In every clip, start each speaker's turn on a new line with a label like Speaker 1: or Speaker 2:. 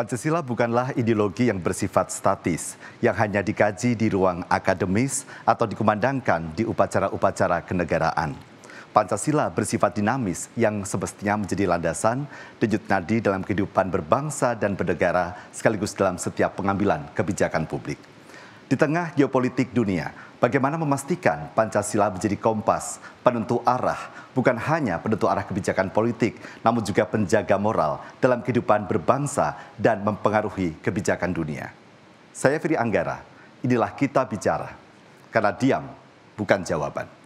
Speaker 1: Pancasila bukanlah ideologi yang bersifat statis, yang hanya dikaji di ruang akademis atau dikumandangkan di upacara-upacara kenegaraan. Pancasila bersifat dinamis yang semestinya menjadi landasan denyut nadi dalam kehidupan berbangsa dan bernegara sekaligus dalam setiap pengambilan kebijakan publik. Di tengah geopolitik dunia, bagaimana memastikan Pancasila menjadi kompas, penentu arah, bukan hanya penentu arah kebijakan politik, namun juga penjaga moral dalam kehidupan berbangsa dan mempengaruhi kebijakan dunia. Saya Firi Anggara, inilah Kita Bicara, karena diam bukan jawaban.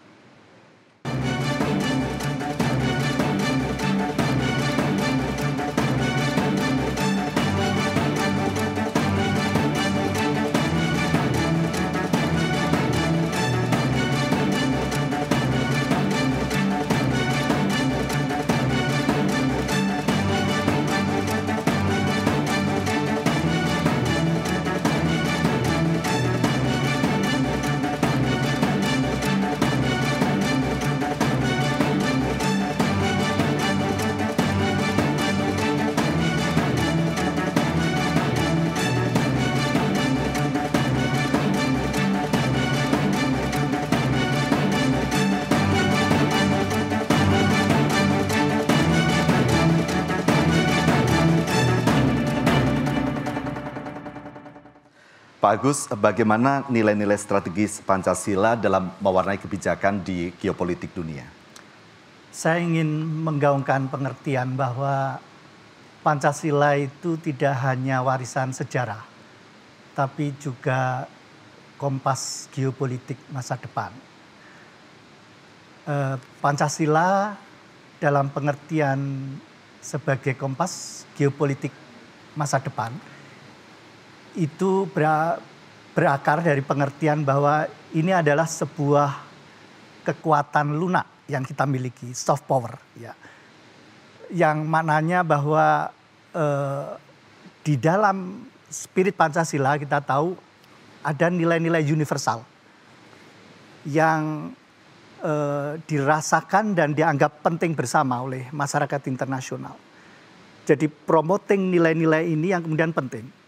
Speaker 1: Pak Agus, bagaimana nilai-nilai strategis Pancasila dalam mewarnai kebijakan di geopolitik dunia?
Speaker 2: Saya ingin menggaungkan pengertian bahwa Pancasila itu tidak hanya warisan sejarah, tapi juga kompas geopolitik masa depan. Pancasila dalam pengertian sebagai kompas geopolitik masa depan itu berakar dari pengertian bahwa ini adalah sebuah kekuatan lunak yang kita miliki, soft power, ya, yang maknanya bahwa di dalam spirit Pancasila kita tahu ada nilai-nilai universal yang dirasakan dan dianggap penting bersama oleh masyarakat internasional. Jadi promoting nilai-nilai ini yang kemudian penting.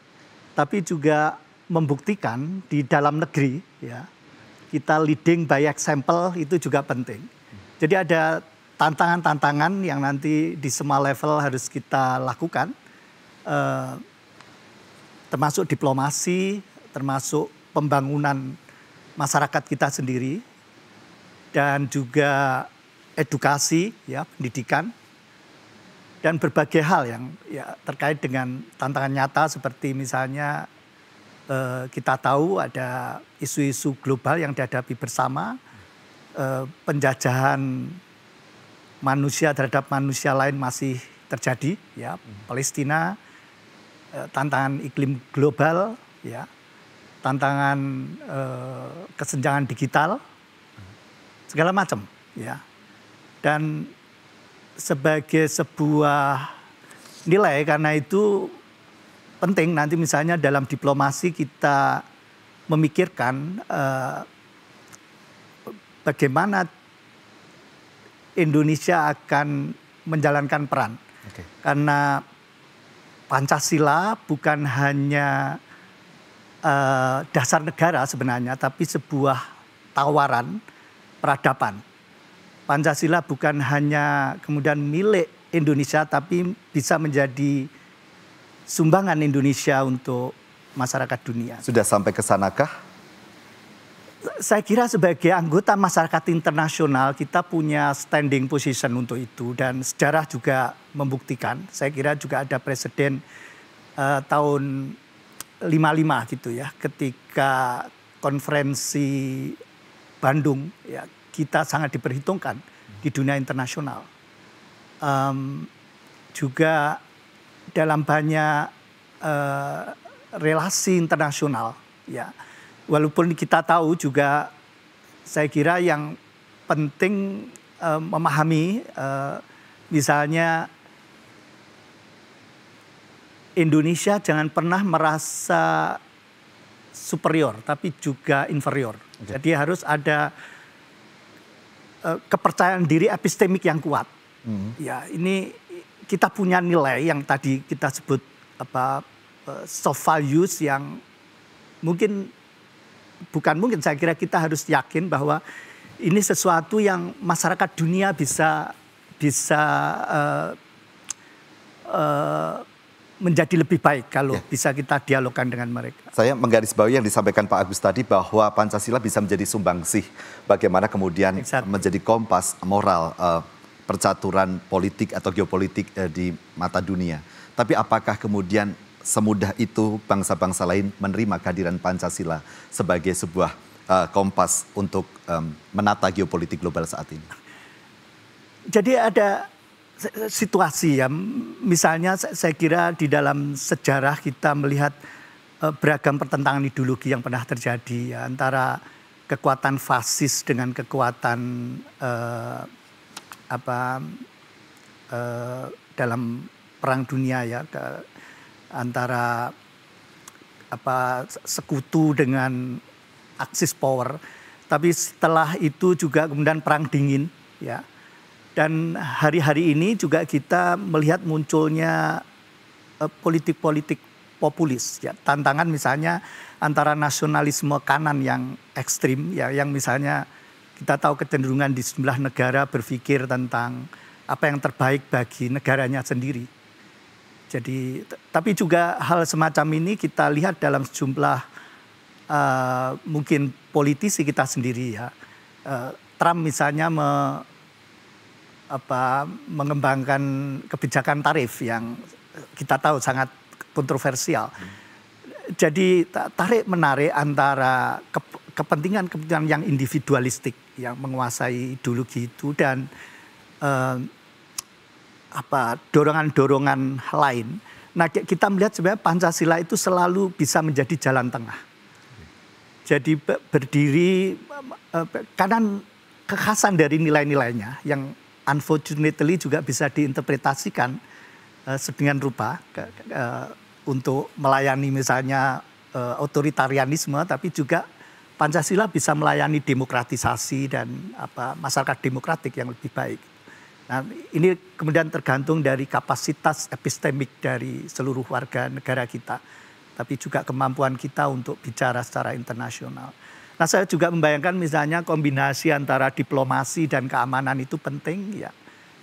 Speaker 2: Tapi juga membuktikan di dalam negeri, ya, kita leading by example itu juga penting. Jadi ada tantangan-tantangan yang nanti di semua level harus kita lakukan, termasuk diplomasi, termasuk pembangunan masyarakat kita sendiri, dan juga edukasi, ya, pendidikan, dan berbagai hal yang ya, terkait dengan tantangan nyata seperti misalnya kita tahu ada isu-isu global yang dihadapi bersama, penjajahan manusia terhadap manusia lain masih terjadi, ya, Palestina, tantangan iklim global, ya, tantangan kesenjangan digital, segala macam, ya, dan sebagai sebuah nilai karena itu penting nanti misalnya dalam diplomasi kita memikirkan bagaimana Indonesia akan menjalankan peran. Karena Pancasila bukan hanya dasar negara sebenarnya, tapi sebuah tawaran peradaban. Pancasila bukan hanya kemudian milik Indonesia, tapi bisa menjadi sumbangan Indonesia untuk masyarakat dunia.
Speaker 1: Sudah sampai ke sanakah?
Speaker 2: Saya kira sebagai anggota masyarakat internasional kita punya standing position untuk itu. Dan sejarah juga membuktikan, saya kira juga ada presiden tahun 55 gitu ya. Ketika konferensi Bandung, ya, kita sangat diperhitungkan di dunia internasional. Juga dalam banyak relasi internasional, ya. Walaupun kita tahu juga, saya kira yang penting memahami, misalnya Indonesia jangan pernah merasa superior, tapi juga inferior. Jadi harus ada kepercayaan diri epistemik yang kuat. Ya, ini kita punya nilai yang tadi kita sebut soft values yang saya kira kita harus yakin bahwa ini sesuatu yang masyarakat dunia bisa menjadi lebih baik kalau bisa kita dialogkan dengan mereka.
Speaker 1: Saya menggarisbawahi yang disampaikan Pak Agus tadi bahwa Pancasila bisa menjadi sumbangsih bagaimana kemudian menjadi kompas moral percaturan politik atau geopolitik di mata dunia. Tapi apakah kemudian semudah itu bangsa-bangsa lain menerima kehadiran Pancasila sebagai sebuah kompas untuk menata geopolitik global saat ini?
Speaker 2: Jadi ada situasi ya, misalnya saya kira di dalam sejarah kita melihat beragam pertentangan ideologi yang pernah terjadi ya, antara kekuatan fasis dengan kekuatan dalam perang dunia ya, antara sekutu dengan Axis power, tapi setelah itu juga kemudian perang dingin ya. Dan hari-hari ini juga kita melihat munculnya politik-politik populis ya, tantangan misalnya antara nasionalisme kanan yang ekstrim ya, yang misalnya kita tahu kecenderungan di sejumlah negara berpikir tentang apa yang terbaik bagi negaranya sendiri. Jadi tapi juga hal semacam ini kita lihat dalam sejumlah mungkin politisi kita sendiri ya. Trump misalnya mengembangkan kebijakan tarif yang kita tahu sangat kontroversial. Jadi tarik menarik antara kepentingan yang individualistik yang menguasai ideologi itu dan dorongan-dorongan lain. Nah, kita melihat sebenarnya Pancasila itu selalu bisa menjadi jalan tengah. Jadi berdiri karena kekhasan dari nilai-nilainya yang unfortunately juga bisa diinterpretasikan sedemikian rupa untuk melayani misalnya otoritarianisme, tapi juga Pancasila bisa melayani demokratisasi dan masyarakat demokratik yang lebih baik. Nah, ini kemudian tergantung dari kapasitas epistemik dari seluruh warga negara kita, tapi juga kemampuan kita untuk bicara secara internasional. Nah, saya juga membayangkan misalnya kombinasi antara diplomasi dan keamanan itu penting ya.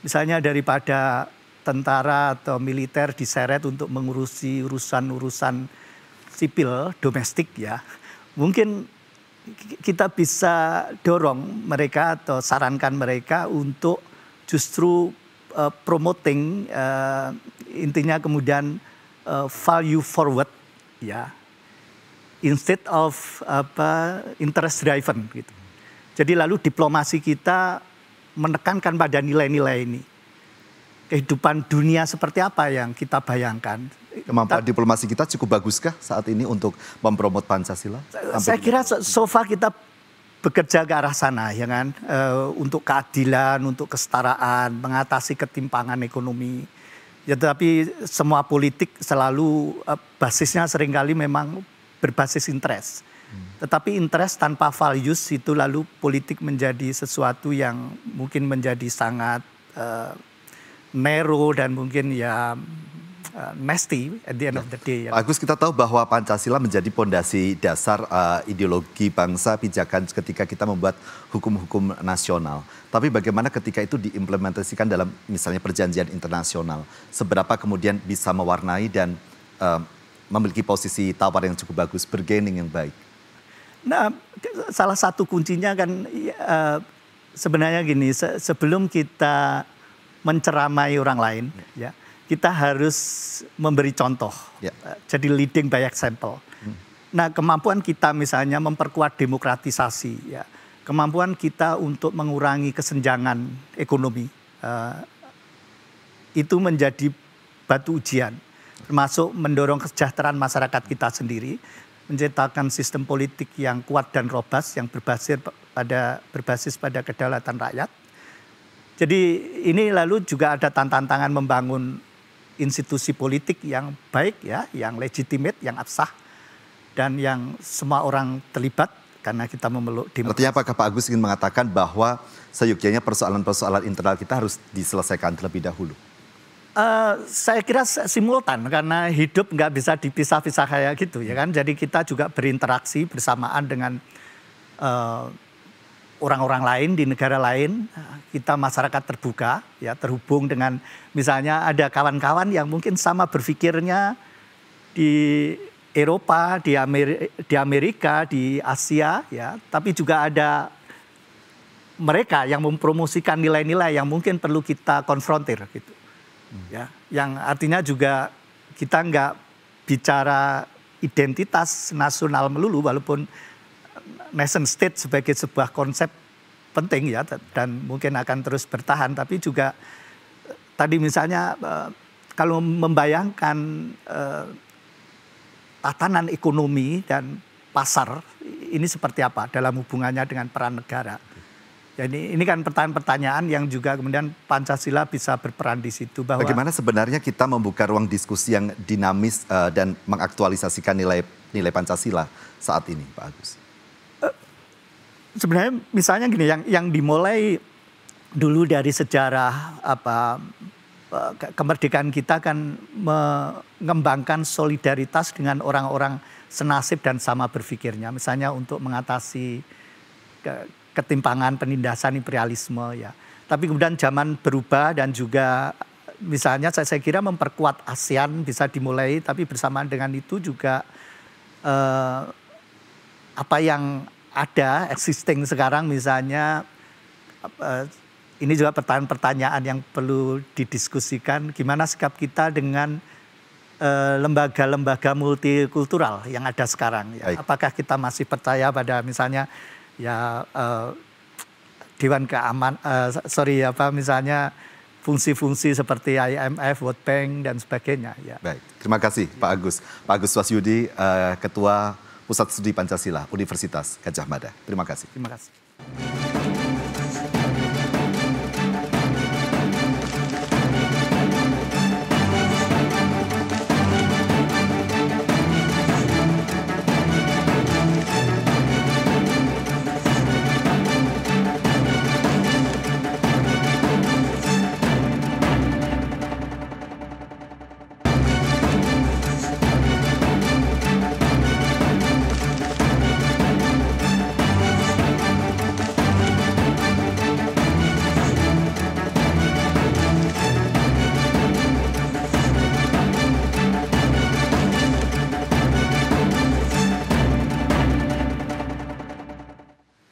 Speaker 2: Misalnya daripada tentara atau militer diseret untuk mengurusi urusan-urusan sipil domestik ya. Mungkin kita bisa dorong mereka atau sarankan mereka untuk justru promoting intinya kemudian value forward ya. Instead of interest driven gitu. Jadi lalu diplomasi kita menekankan pada nilai-nilai ini. Kehidupan dunia seperti apa yang kita bayangkan.
Speaker 1: Kemampuan diplomasi kita cukup baguskah saat ini untuk mempromot Pancasila?
Speaker 2: Saya kira so far kita bekerja ke arah sana ya kan. Untuk keadilan, untuk kesetaraan, mengatasi ketimpangan ekonomi. Ya, tetapi semua politik selalu basisnya seringkali memang berbasis interest. Tetapi interest tanpa values itu lalu politik menjadi sesuatu yang mungkin menjadi sangat narrow dan mungkin ya nasty at the end of the day.
Speaker 1: Pak Agus, kita tahu bahwa Pancasila menjadi pondasi dasar ideologi bangsa, pijakan ketika kita membuat hukum-hukum nasional. Tapi bagaimana ketika itu diimplementasikan dalam misalnya perjanjian internasional? Seberapa kemudian bisa mewarnai dan memiliki posisi tawar yang cukup bagus, bargaining yang baik?
Speaker 2: Nah, salah satu kuncinya kan sebenarnya gini, sebelum kita menceramai orang lain, ya, kita harus memberi contoh, jadi leading by example. Nah, kemampuan kita misalnya memperkuat demokratisasi, ya, kemampuan kita untuk mengurangi kesenjangan ekonomi, itu menjadi batu ujian. Termasuk mendorong kesejahteraan masyarakat kita sendiri, menciptakan sistem politik yang kuat dan robust yang berbasis pada kedaulatan rakyat. Jadi ini lalu juga ada tantangan membangun institusi politik yang baik ya, yang legitimate, yang absah dan yang semua orang terlibat karena kita memeluk demokrasi.
Speaker 1: Artinya apakah Pak Agus ingin mengatakan bahwa seyogyanya persoalan-persoalan internal kita harus diselesaikan terlebih dahulu?
Speaker 2: Saya kira simultan karena hidup nggak bisa dipisah-pisah kayak gitu ya kan. Jadi kita juga berinteraksi bersamaan dengan orang-orang lain di negara lain. Kita masyarakat terbuka ya, terhubung dengan misalnya ada kawan-kawan yang mungkin sama berpikirnya di Eropa, di Amerika, di Asia ya, tapi juga ada mereka yang mempromosikan nilai-nilai yang mungkin perlu kita konfrontir gitu. Ya, yang artinya juga kita nggak bicara identitas nasional melulu, walaupun nation state sebagai sebuah konsep penting ya dan mungkin akan terus bertahan, tapi juga tadi misalnya kalau membayangkan tatanan ekonomi dan pasar ini seperti apa dalam hubungannya dengan peran negara. Jadi ini kan pertanyaan-pertanyaan yang juga kemudian Pancasila bisa berperan di situ. Bahwa
Speaker 1: bagaimana sebenarnya kita membuka ruang diskusi yang dinamis dan mengaktualisasikan nilai Pancasila saat ini, Pak Agus?
Speaker 2: Sebenarnya misalnya gini, yang dimulai dulu dari sejarah kemerdekaan kita kan mengembangkan solidaritas dengan orang-orang senasib dan sama berpikirnya. Misalnya untuk mengatasi ketimpangan penindasan imperialisme ya. Tapi kemudian zaman berubah dan juga misalnya saya kira memperkuat ASEAN bisa dimulai, tapi bersamaan dengan itu juga apa yang ada existing sekarang misalnya ini juga pertanyaan yang perlu didiskusikan, gimana sikap kita dengan lembaga-lembaga multikultural yang ada sekarang ya. Apakah kita masih percaya pada misalnya ya Dewan misalnya fungsi-fungsi seperti IMF, World Bank dan sebagainya ya.
Speaker 1: Baik, terima kasih Pak Agus. Pak Agus Wasyudi, Ketua Pusat Studi Pancasila Universitas Gadjah Mada. Terima kasih.
Speaker 2: Terima kasih.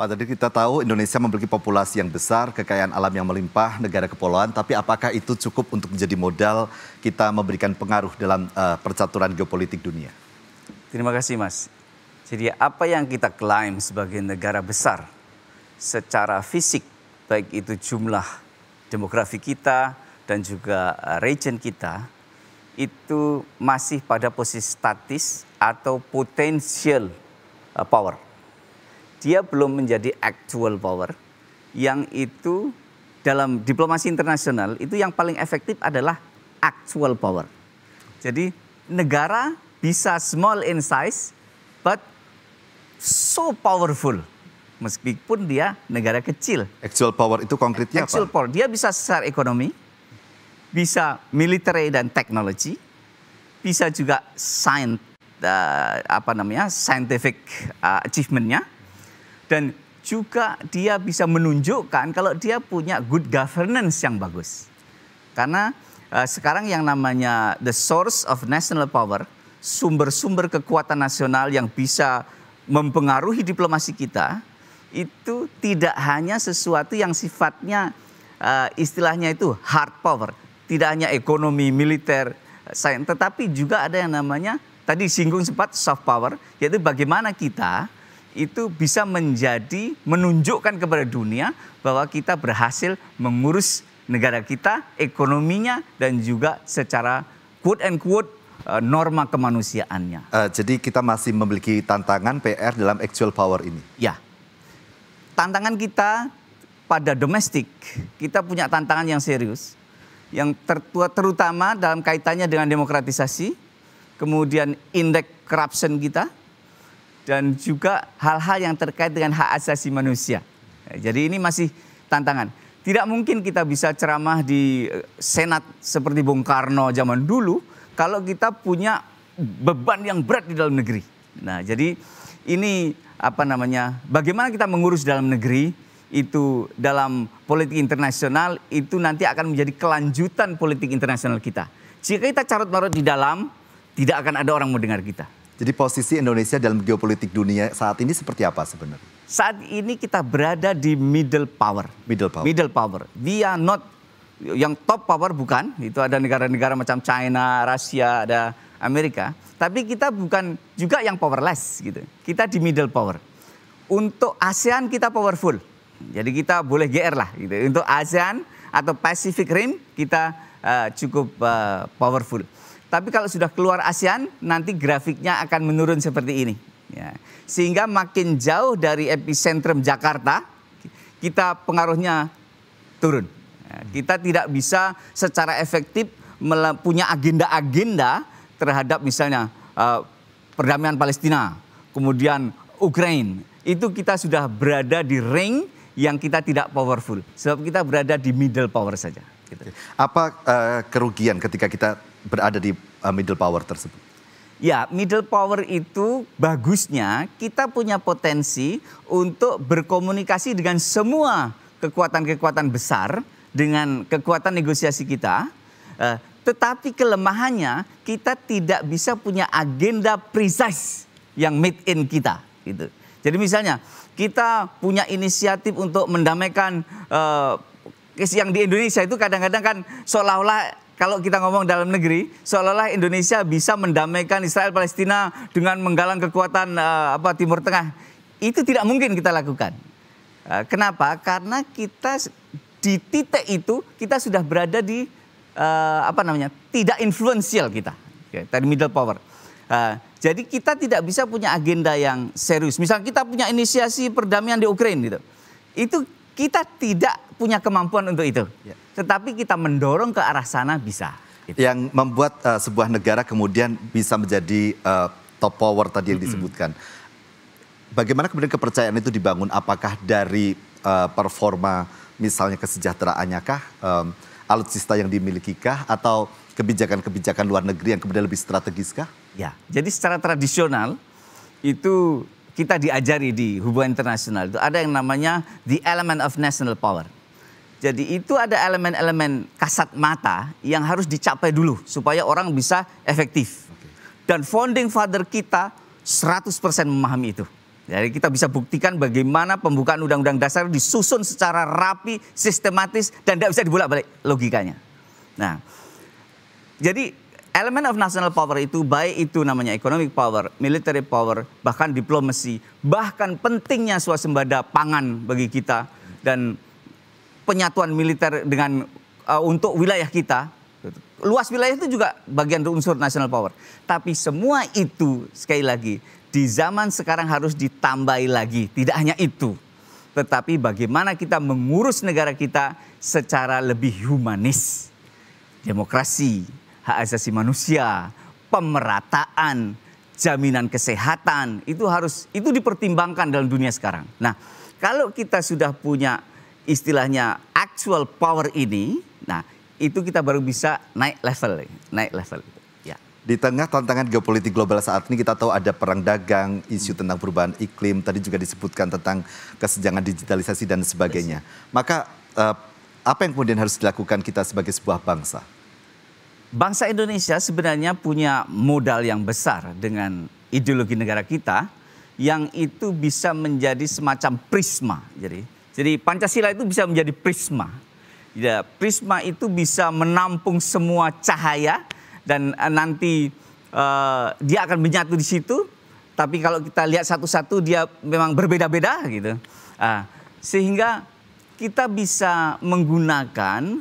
Speaker 1: Pak, tadi kita tahu Indonesia memiliki populasi yang besar, kekayaan alam yang melimpah, negara kepulauan, tapi apakah itu cukup untuk menjadi modal kita memberikan pengaruh dalam percaturan geopolitik dunia?
Speaker 3: Terima kasih, Mas. Jadi apa yang kita klaim sebagai negara besar secara fisik, baik itu jumlah demografi kita dan juga region kita, itu masih pada posisi statis atau potential power. Dia belum menjadi actual power, yang itu dalam diplomasi internasional itu yang paling efektif adalah actual power. Jadi negara bisa small in size but so powerful meskipun dia negara kecil.
Speaker 1: Actual power itu konkretnya apa?
Speaker 3: Actual power, dia bisa secara ekonomi, bisa military dan teknologi, bisa juga scientific achievementnya. Dan juga dia bisa menunjukkan kalau dia punya good governance yang bagus. Karena sekarang yang namanya the source of national power, sumber-sumber kekuatan nasional yang bisa mempengaruhi diplomasi kita, itu tidak hanya sesuatu yang sifatnya istilahnya itu hard power. Tidak hanya ekonomi, militer, sains, tetapi juga ada yang namanya, tadi singgung sempat soft power, yaitu bagaimana kita itu bisa menunjukkan kepada dunia bahwa kita berhasil mengurus negara kita, ekonominya, dan juga secara quote and quote norma kemanusiaannya.
Speaker 1: Jadi kita masih memiliki tantangan PR dalam actual power ini?
Speaker 3: Ya, tantangan kita pada domestik, kita punya tantangan yang serius, yang terutama dalam kaitannya dengan demokratisasi, kemudian indeks corruption kita, dan juga hal-hal yang terkait dengan hak asasi manusia. Jadi ini masih tantangan. Tidak mungkin kita bisa ceramah di Senat seperti Bung Karno zaman dulu kalau kita punya beban yang berat di dalam negeri. Nah, jadi ini bagaimana kita mengurus dalam negeri itu dalam politik internasional itu nanti akan menjadi kelanjutan politik internasional kita. Jika kita carut-marut di dalam, tidak akan ada orang mau dengar kita.
Speaker 1: Jadi posisi Indonesia dalam geopolitik dunia saat ini seperti apa sebenarnya?
Speaker 3: Saat ini kita berada di middle power. Middle power. We are not yang top power, bukan. Itu ada negara-negara macam China, Rusia, ada Amerika. Tapi kita bukan juga yang powerless gitu. Kita di middle power. Untuk ASEAN kita powerful. Jadi kita boleh GR lah gitu. Untuk ASEAN atau Pacific Rim kita cukup powerful. Tapi kalau sudah keluar ASEAN nanti grafiknya akan menurun seperti ini. Ya. Sehingga makin jauh dari epicentrum Jakarta, kita pengaruhnya turun. Ya, kita tidak bisa secara efektif punya agenda-agenda terhadap misalnya perdamaian Palestina, kemudian Ukraina. Itu kita sudah berada di ring yang kita tidak powerful. Sebab kita berada di middle power saja. Gitu.
Speaker 1: Apa kerugian ketika kita berada di middle power tersebut?
Speaker 3: Ya, middle power itu bagusnya kita punya potensi untuk berkomunikasi dengan semua kekuatan-kekuatan besar dengan kekuatan negosiasi kita. Tetapi kelemahannya kita tidak bisa punya agenda precise yang made in kita. Gitu. Jadi misalnya kita punya inisiatif untuk mendamaikan yang di Indonesia itu kadang-kadang kan seolah-olah kalau kita ngomong dalam negeri, seolah-olah Indonesia bisa mendamaikan Israel Palestina dengan menggalang kekuatan Timur Tengah. Itu tidak mungkin kita lakukan. Kenapa? Karena kita di titik itu kita sudah berada di tidak influential kita, dari middle power. Jadi kita tidak bisa punya agenda yang serius. Misalnya kita punya inisiasi perdamaian di Ukraina gitu. Itu kita tidak punya kemampuan untuk itu. Ya. Tetapi kita mendorong ke arah sana bisa. Gitu.
Speaker 1: Yang membuat sebuah negara kemudian bisa menjadi top power tadi yang disebutkan. Bagaimana kemudian kepercayaan itu dibangun? Apakah dari performa misalnya kesejahteraannya kah? Alutsista yang dimiliki kah? Atau kebijakan-kebijakan luar negeri yang kemudian lebih strategis kah?
Speaker 3: Ya, jadi secara tradisional itu kita diajari di hubungan internasional itu ada yang namanya the element of national power. Jadi itu ada elemen-elemen kasat mata yang harus dicapai dulu supaya orang bisa efektif. Dan founding father kita 100% memahami itu. Jadi kita bisa buktikan bagaimana pembukaan undang-undang dasar disusun secara rapi, sistematis dan tidak bisa dibolak-balik logikanya. Nah, jadi elemen of national power itu baik itu namanya economic power, military power, bahkan diplomasi, bahkan pentingnya swasembada pangan bagi kita dan penyatuan militer dengan untuk wilayah kita. Luas wilayah itu juga bagian unsur national power. Tapi semua itu sekali lagi di zaman sekarang harus ditambahi lagi. Tidak hanya itu. Tetapi bagaimana kita mengurus negara kita secara lebih humanis. Demokrasi, hak asasi manusia, pemerataan, jaminan kesehatan. Itu dipertimbangkan dalam dunia sekarang. Nah, kalau kita sudah punya istilahnya actual power ini, nah itu kita baru bisa naik level. Ya.
Speaker 1: Di tengah tantangan geopolitik global saat ini kita tahu ada perang dagang, isu tentang perubahan iklim, tadi juga disebutkan tentang kesenjangan digitalisasi dan sebagainya. Maka apa yang kemudian harus dilakukan kita sebagai sebuah bangsa?
Speaker 3: Bangsa Indonesia sebenarnya punya modal yang besar dengan ideologi negara kita yang itu bisa menjadi semacam prisma. Jadi Pancasila itu bisa menjadi prisma. Ya, prisma itu bisa menampung semua cahaya dan nanti dia akan menyatu di situ. Tapi kalau kita lihat satu-satu dia memang berbeda-beda gitu. Sehingga kita bisa menggunakan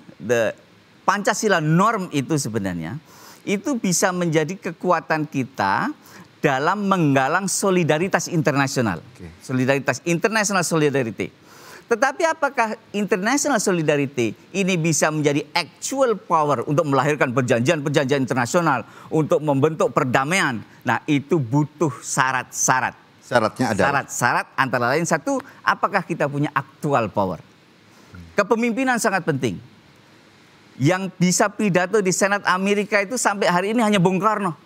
Speaker 3: Pancasila norm itu sebenarnya itu bisa menjadi kekuatan kita dalam menggalang solidaritas internasional. Solidaritas, international solidarity. Tetapi apakah international solidarity ini bisa menjadi actual power untuk melahirkan perjanjian-perjanjian internasional, untuk membentuk perdamaian? Nah, itu butuh syarat-syarat.
Speaker 1: Syaratnya adalah?
Speaker 3: Syarat-syarat antara lain satu, apakah kita punya actual power? kepemimpinan sangat penting. Yang bisa pidato di Senat Amerika itu sampai hari ini hanya Bung Karno.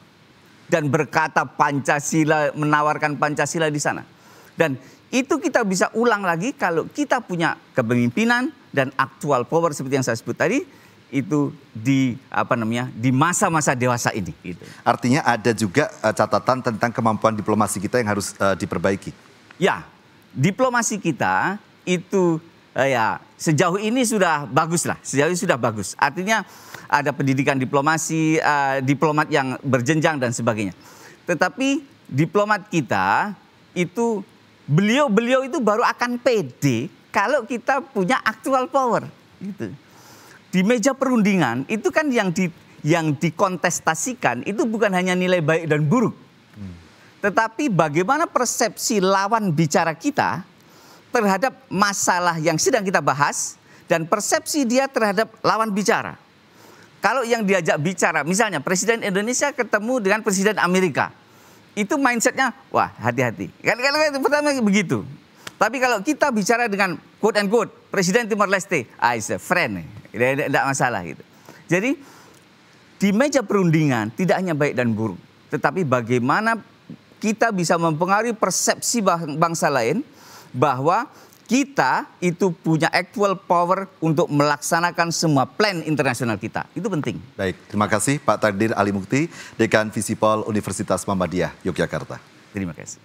Speaker 3: Dan berkata Pancasila, menawarkan Pancasila di sana. Dan itu kita bisa ulang lagi kalau kita punya kepemimpinan dan actual power seperti yang saya sebut tadi. Itu di masa-masa dewasa ini. Gitu.
Speaker 1: Artinya ada juga catatan tentang kemampuan diplomasi kita yang harus diperbaiki.
Speaker 3: Ya, diplomasi kita itu ya sejauh ini sudah bagus lah. Sejauh ini sudah bagus. Artinya ada pendidikan diplomasi, diplomat yang berjenjang dan sebagainya. Tetapi diplomat kita itu beliau itu baru akan pede kalau kita punya actual power. Gitu. Di meja perundingan itu kan yang dikontestasikan itu bukan hanya nilai baik dan buruk. Tetapi bagaimana persepsi lawan bicara kita terhadap masalah yang sedang kita bahas dan persepsi dia terhadap lawan bicara. Kalau yang diajak bicara, misalnya Presiden Indonesia ketemu dengan Presiden Amerika, itu mindsetnya, wah hati-hati. Kan pertama begitu. Tapi kalau kita bicara dengan quote and quote Presiden Timor Leste, is a friend, tidak masalah gitu. Jadi di meja perundingan tidak hanya baik dan buruk, tetapi bagaimana kita bisa mempengaruhi persepsi bangsa lain bahwa kita itu punya actual power untuk melaksanakan semua plan internasional kita. Itu penting.
Speaker 1: Baik, terima kasih Pak Takdir Ali Mukti, Dekan Visipol Universitas Muhammadiyah, Yogyakarta.
Speaker 3: Terima kasih.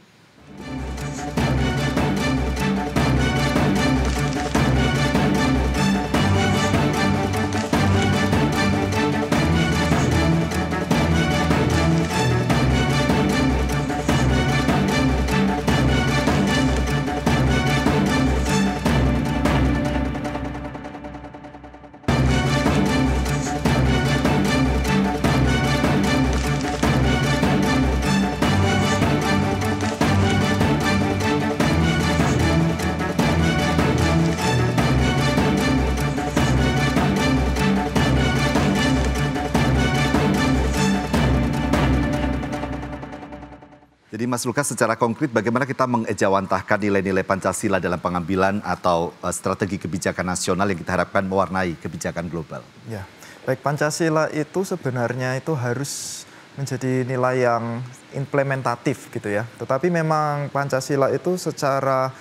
Speaker 1: Jadi Mas Lukas, secara konkret bagaimana kita mengejawantahkan nilai-nilai Pancasila dalam pengambilan atau strategi kebijakan nasional yang kita harapkan mewarnai kebijakan global?
Speaker 4: Ya, baik, Pancasila itu sebenarnya itu harus menjadi nilai yang implementatif gitu ya. Tetapi memang Pancasila itu secara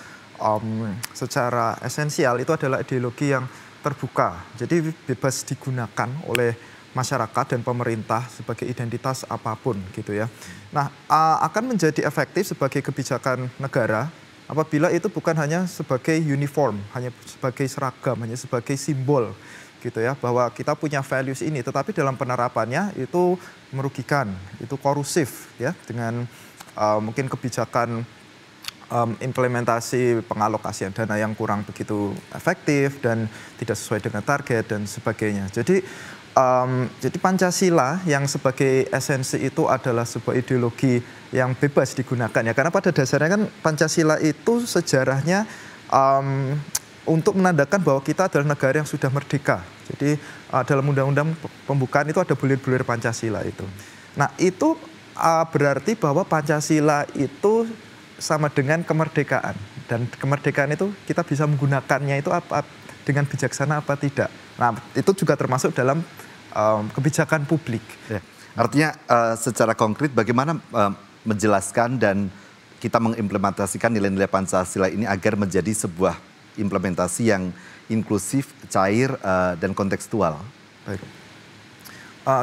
Speaker 4: esensial itu adalah ideologi yang terbuka. Jadi bebas digunakan oleh masyarakat dan pemerintah sebagai identitas apapun gitu ya. Nah, akan menjadi efektif sebagai kebijakan negara apabila itu bukan hanya sebagai uniform, hanya sebagai seragam, hanya sebagai simbol gitu ya, bahwa kita punya values ini, tetapi dalam penerapannya itu merugikan, itu korusif ya, dengan mungkin kebijakan implementasi pengalokasian dana yang kurang begitu efektif dan tidak sesuai dengan target dan sebagainya. Jadi Pancasila yang sebagai esensi itu adalah sebuah ideologi yang bebas digunakan ya, karena pada dasarnya kan Pancasila itu sejarahnya untuk menandakan bahwa kita adalah negara yang sudah merdeka. Jadi dalam undang-undang pembukaan itu ada bulir-bulir Pancasila itu. Nah itu berarti bahwa Pancasila itu sama dengan kemerdekaan, dan kemerdekaan itu kita bisa menggunakannya itu dengan bijaksana apa tidak. Nah itu juga termasuk dalam kebijakan publik.
Speaker 1: Ya. Artinya secara konkret bagaimana menjelaskan dan kita mengimplementasikan nilai-nilai Pancasila ini agar menjadi sebuah implementasi yang inklusif, cair, dan kontekstual.
Speaker 4: Baik.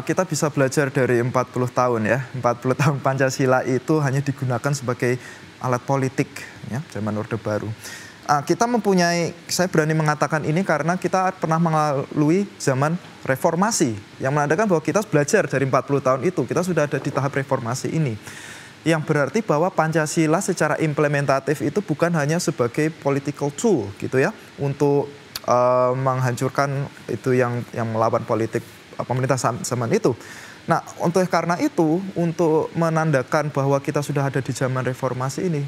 Speaker 4: Kita bisa belajar dari 40 tahun ya. 40 tahun Pancasila itu hanya digunakan sebagai alat politik ya, zaman Orde Baru. Kita mempunyai, saya berani mengatakan ini karena kita pernah melalui zaman reformasi yang menandakan bahwa kita belajar dari 40 tahun itu, kita sudah ada di tahap reformasi ini. Yang berarti bahwa Pancasila secara implementatif itu bukan hanya sebagai political tool gitu ya, untuk menghancurkan itu yang melawan politik pemerintah zaman itu. Nah, karena itu, untuk menandakan bahwa kita sudah ada di zaman reformasi ini,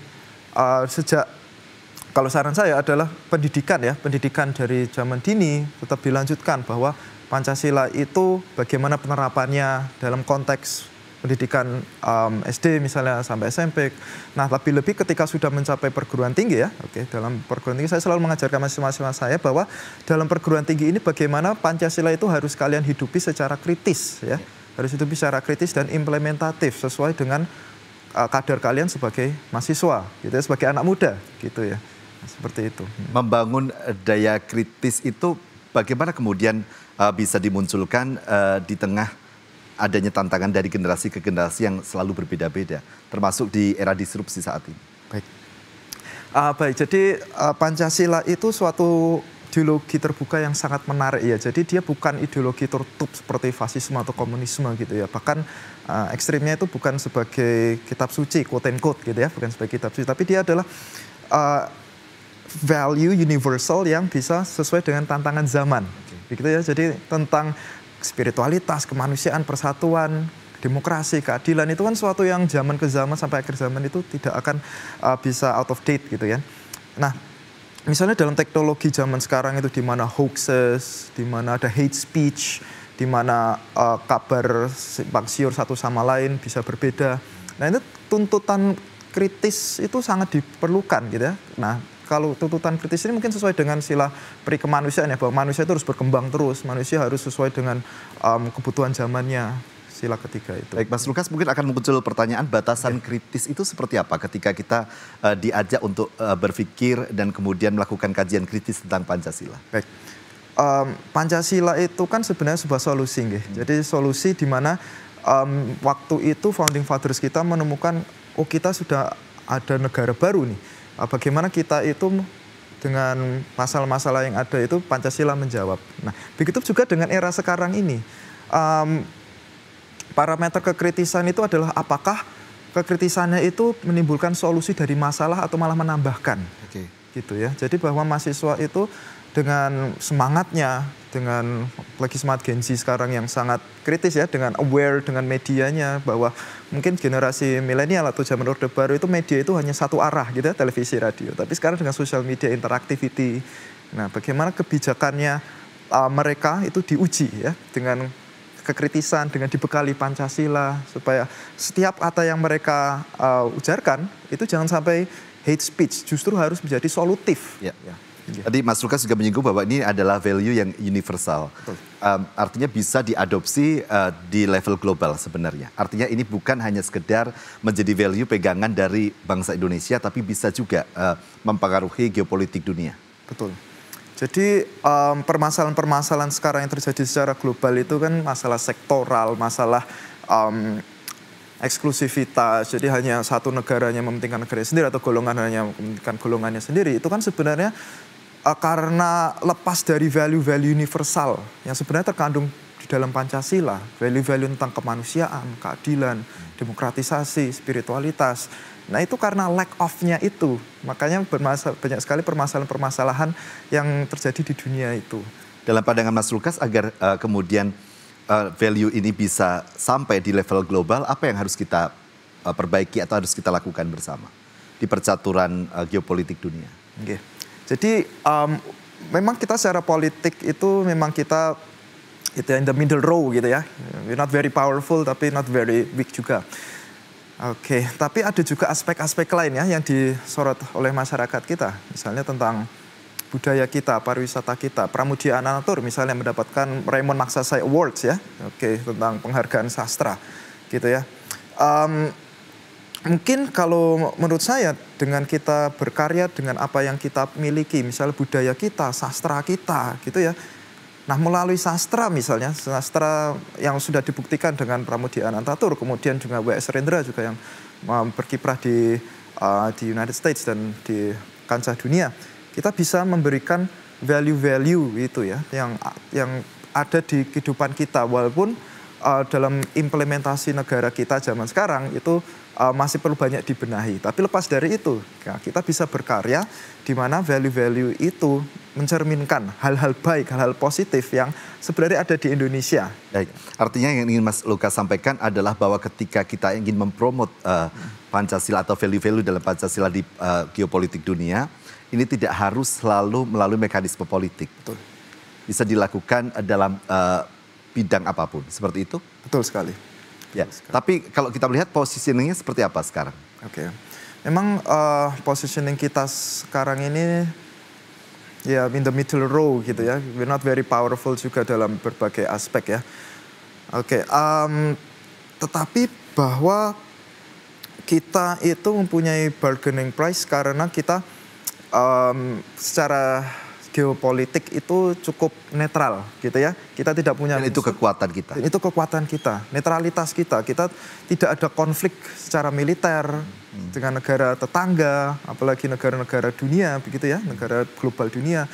Speaker 4: kalau saran saya adalah pendidikan ya, pendidikan dari zaman dini tetap dilanjutkan, bahwa Pancasila itu bagaimana penerapannya dalam konteks pendidikan SD misalnya sampai SMP. Nah, lebih ketika sudah mencapai perguruan tinggi ya, dalam perguruan tinggi saya selalu mengajarkan mahasiswa saya bahwa dalam perguruan tinggi ini bagaimana Pancasila itu harus kalian hidupi secara kritis ya, harus hidupi secara kritis dan implementatif sesuai dengan kadar kalian sebagai mahasiswa, gitu ya, sebagai anak muda, gitu ya, seperti itu.
Speaker 1: Membangun daya kritis itu bagaimana kemudian bisa dimunculkan di tengah adanya tantangan dari generasi ke generasi yang selalu berbeda-beda, termasuk di era disrupsi saat ini.
Speaker 4: Baik, jadi Pancasila itu suatu ideologi terbuka yang sangat menarik ya. Jadi dia bukan ideologi tertutup seperti fasisme atau komunisme gitu ya. Bahkan ekstrimnya itu bukan sebagai kitab suci, quote and quote gitu ya, bukan sebagai kitab suci, tapi dia adalah value universal yang bisa sesuai dengan tantangan zaman. Begitu ya. Jadi tentang spiritualitas, kemanusiaan, persatuan, demokrasi, keadilan itu kan suatu yang zaman ke zaman sampai akhir zaman itu tidak akan bisa out of date gitu ya. Nah, misalnya dalam teknologi zaman sekarang itu di mana hoaxes, di mana ada hate speech, di mana kabar simpang siur satu sama lain bisa berbeda. Nah, itu tuntutan kritis itu sangat diperlukan gitu ya. Nah, kalau tuntutan kritis ini mungkin sesuai dengan sila peri kemanusiaan ya, bahwa manusia itu harus berkembang terus, manusia harus sesuai dengan kebutuhan zamannya, sila ketiga itu.
Speaker 1: Baik, Mas Lukas, mungkin akan muncul pertanyaan batasan kritis itu seperti apa ketika kita diajak untuk berpikir dan kemudian melakukan kajian kritis tentang Pancasila.
Speaker 4: Baik, Pancasila itu kan sebenarnya sebuah solusi, jadi solusi di mana waktu itu founding fathers kita menemukan, oh kita sudah ada negara baru nih. Bagaimana kita itu dengan masalah-masalah yang ada itu Pancasila menjawab. Nah, begitu juga dengan era sekarang ini. Parameter kekritisan itu adalah apakah kekritisannya itu menimbulkan solusi dari masalah atau malah menambahkan. Gitu ya. Jadi bahwa mahasiswa itu dengan semangatnya, dengan lagi semangat Gen Z sekarang yang sangat kritis ya, dengan aware dengan medianya, bahwa mungkin generasi milenial atau zaman Orde Baru itu media itu hanya satu arah gitu ya, televisi, radio. Tapi sekarang dengan social media, interactivity, nah bagaimana kebijakannya mereka itu diuji ya, dengan kekritisan, dengan dibekali Pancasila, supaya setiap kata yang mereka ujarkan itu jangan sampai hate speech, justru harus menjadi solutif.
Speaker 1: Ya. Tadi Mas Lukas juga menyinggung bahwa ini adalah value yang universal. Artinya bisa diadopsi di level global sebenarnya. Artinya ini bukan hanya sekedar menjadi value pegangan dari bangsa Indonesia, tapi bisa juga mempengaruhi geopolitik dunia.
Speaker 4: Betul. Jadi permasalahan-permasalahan sekarang yang terjadi secara global itu kan masalah sektoral, masalah eksklusivitas, jadi hanya satu negaranya mementingkan negaranya sendiri atau golongan hanya mementingkan golongannya sendiri. Itu kan sebenarnya karena lepas dari value-value universal yang sebenarnya terkandung di dalam Pancasila, value-value tentang kemanusiaan, keadilan, demokratisasi, spiritualitas. Nah itu karena lack of-nya itu, makanya banyak sekali permasalahan-permasalahan yang terjadi di dunia itu.
Speaker 1: Dalam pandangan Mas Lukas, agar kemudian value ini bisa sampai di level global, apa yang harus kita perbaiki atau harus kita lakukan bersama di percaturan geopolitik dunia?
Speaker 4: Jadi memang kita secara politik itu memang kita itu in the middle row gitu ya. We're not very powerful tapi not very weak juga. Tapi ada juga aspek-aspek lain ya yang disorot oleh masyarakat kita. Misalnya tentang budaya kita, pariwisata kita, Pramudia Anantatur misalnya mendapatkan Raymond Magsaysay Awards ya. Tentang penghargaan sastra gitu ya. Mungkin kalau menurut saya dengan kita berkarya dengan apa yang kita miliki, misalnya budaya kita, sastra kita gitu ya. Nah melalui sastra misalnya, sastra yang sudah dibuktikan dengan Pramudia Anantatur, kemudian juga W.S. Rendra juga yang berkiprah di United States dan di kancah dunia, kita bisa memberikan value-value itu ya, yang ada di kehidupan kita, walaupun dalam implementasi negara kita zaman sekarang itu masih perlu banyak dibenahi. Tapi lepas dari itu, ya, kita bisa berkarya di mana value-value itu mencerminkan hal-hal baik, hal-hal positif yang sebenarnya ada di Indonesia.
Speaker 1: Baik. Artinya yang ingin Mas Lukas sampaikan adalah bahwa ketika kita ingin mempromot Pancasila atau value-value dalam Pancasila di geopolitik dunia, ini tidak harus selalu melalui mekanisme politik.
Speaker 4: Betul.
Speaker 1: Bisa dilakukan dalam bidang apapun, seperti itu?
Speaker 4: Betul sekali.
Speaker 1: Ya, tapi kalau kita melihat positioningnya seperti apa sekarang?
Speaker 4: Oke, memang positioning kita sekarang ini ya in the middle row gitu ya. We're not very powerful juga dalam berbagai aspek ya. Oke, tetapi bahwa kita itu mempunyai bargaining price karena kita secara geopolitik itu cukup netral gitu ya. Kita tidak punya
Speaker 1: Dan itu kekuatan kita.
Speaker 4: Dan itu kekuatan kita, netralitas kita. Kita tidak ada konflik secara militer dengan negara tetangga, apalagi negara-negara dunia begitu ya, negara global dunia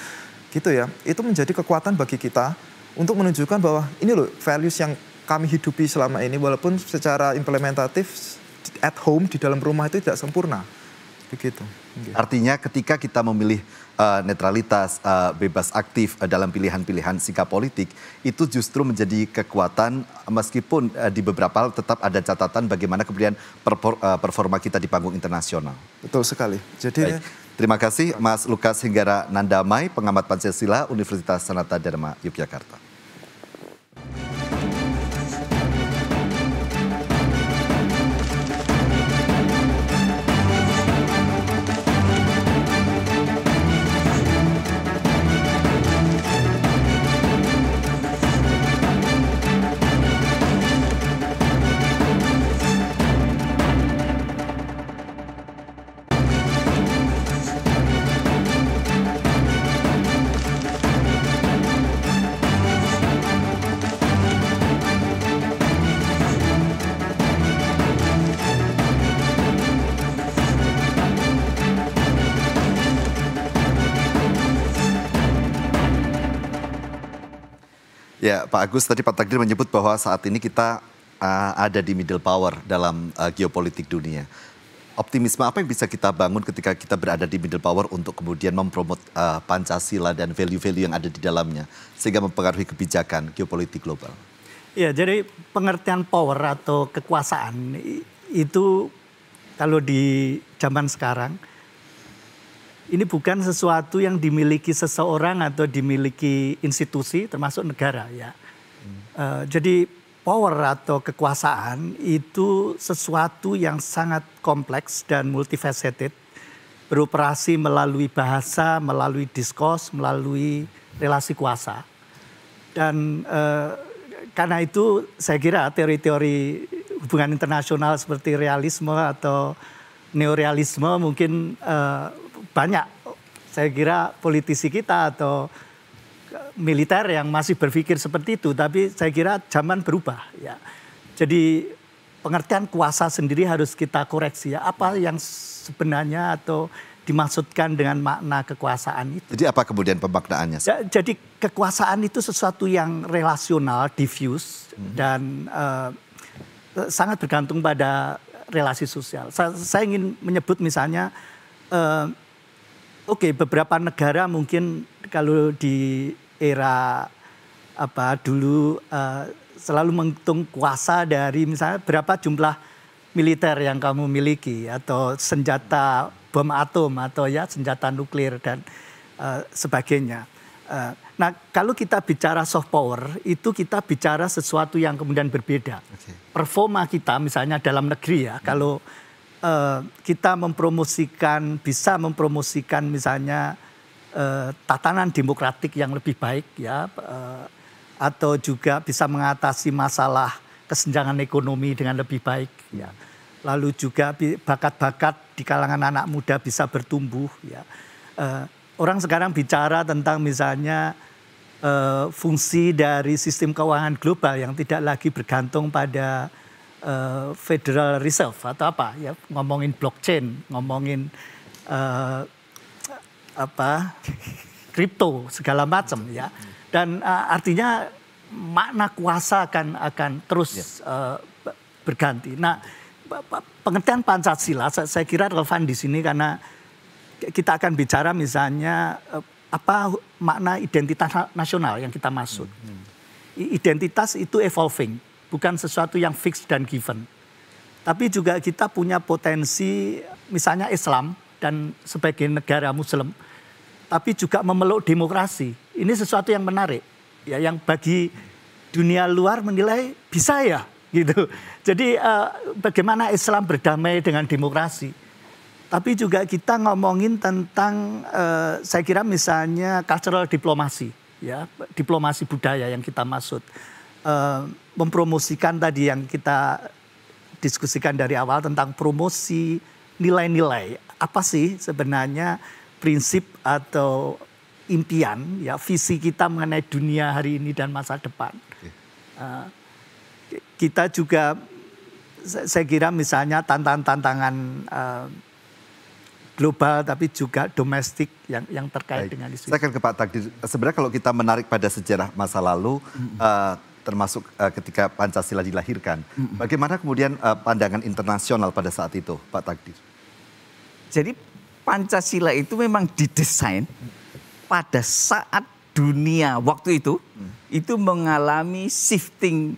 Speaker 4: gitu ya. Itu menjadi kekuatan bagi kita untuk menunjukkan bahwa ini loh values yang kami hidupi selama ini, walaupun secara implementatif at home di dalam rumah itu tidak sempurna. Begitu.
Speaker 1: Artinya ketika kita memilih netralitas, bebas aktif dalam pilihan-pilihan sikap politik, itu justru menjadi kekuatan meskipun di beberapa hal tetap ada catatan bagaimana kemudian performa kita di panggung internasional.
Speaker 4: Betul sekali. Jadi
Speaker 1: baik. Terima kasih Mas Lukas Hinggara Nandamai, pengamat Pancasila Universitas Sanata Dharma Yogyakarta. Ya, Pak Agus, tadi Pak Takdir menyebut bahwa saat ini kita ada di middle power dalam geopolitik dunia. Optimisme apa yang bisa kita bangun ketika kita berada di middle power untuk kemudian mempromot Pancasila dan value-value yang ada di dalamnya, sehingga mempengaruhi kebijakan geopolitik global?
Speaker 2: Ya, jadi pengertian power atau kekuasaan itu kalau di zaman sekarang, ini bukan sesuatu yang dimiliki seseorang atau dimiliki institusi, termasuk negara ya. Jadi power atau kekuasaan itu sesuatu yang sangat kompleks dan multifaceted, beroperasi melalui bahasa, melalui diskurs, melalui relasi kuasa. Dan karena itu saya kira teori-teori hubungan internasional seperti realisme atau neorealisme mungkin banyak, saya kira politisi kita atau militer yang masih berpikir seperti itu, tapi saya kira zaman berubah ya. Jadi pengertian kuasa sendiri harus kita koreksi ya, apa yang sebenarnya atau dimaksudkan dengan makna kekuasaan itu.
Speaker 1: Jadi apa kemudian pemaknaannya?
Speaker 2: Jadi kekuasaan itu sesuatu yang relasional, diffuse dan sangat bergantung pada relasi sosial. Saya ingin menyebut misalnya beberapa negara mungkin kalau di era dulu selalu menghitung kuasa dari misalnya berapa jumlah militer yang kamu miliki atau senjata bom atom atau ya senjata nuklir dan sebagainya. Nah, kalau kita bicara soft power itu kita bicara sesuatu yang kemudian berbeda. Performa kita misalnya dalam negeri ya, kalau kita bisa mempromosikan misalnya tatanan demokratik yang lebih baik ya, atau juga bisa mengatasi masalah kesenjangan ekonomi dengan lebih baik ya. Lalu juga bakat-bakat di kalangan anak muda bisa bertumbuh ya. Orang sekarang bicara tentang misalnya fungsi dari sistem keuangan global yang tidak lagi bergantung pada Federal Reserve atau apa ya, ngomongin blockchain, ngomongin kripto segala macam ya. Dan artinya makna kuasa akan terus berganti. Nah, pengertian Pancasila saya kira relevan di sini karena kita akan bicara misalnya apa makna identitas nasional yang kita maksud. Identitas itu evolving, bukan sesuatu yang fix dan given. Tapi juga kita punya potensi misalnya Islam dan sebagai negara Muslim, tapi juga memeluk demokrasi. Ini sesuatu yang menarik, ya, yang bagi dunia luar menilai bisa ya gitu. Jadi bagaimana Islam berdamai dengan demokrasi. Tapi juga kita ngomongin tentang saya kira misalnya cultural diplomasi, ya, diplomasi budaya yang kita maksud. Mempromosikan tadi yang kita diskusikan dari awal tentang promosi nilai-nilai. Apa sih sebenarnya prinsip atau impian, ya, visi kita mengenai dunia hari ini dan masa depan. Kita juga, saya kira misalnya tantangan-tantangan global tapi juga domestik yang terkait dengan isu.
Speaker 1: Saya akan ke Pak Takdir. Sebenarnya kalau kita menarik pada sejarah masa lalu, termasuk ketika Pancasila dilahirkan, bagaimana kemudian pandangan internasional pada saat itu, Pak Takdir?
Speaker 3: Jadi Pancasila itu memang didesain pada saat dunia waktu itu mengalami shifting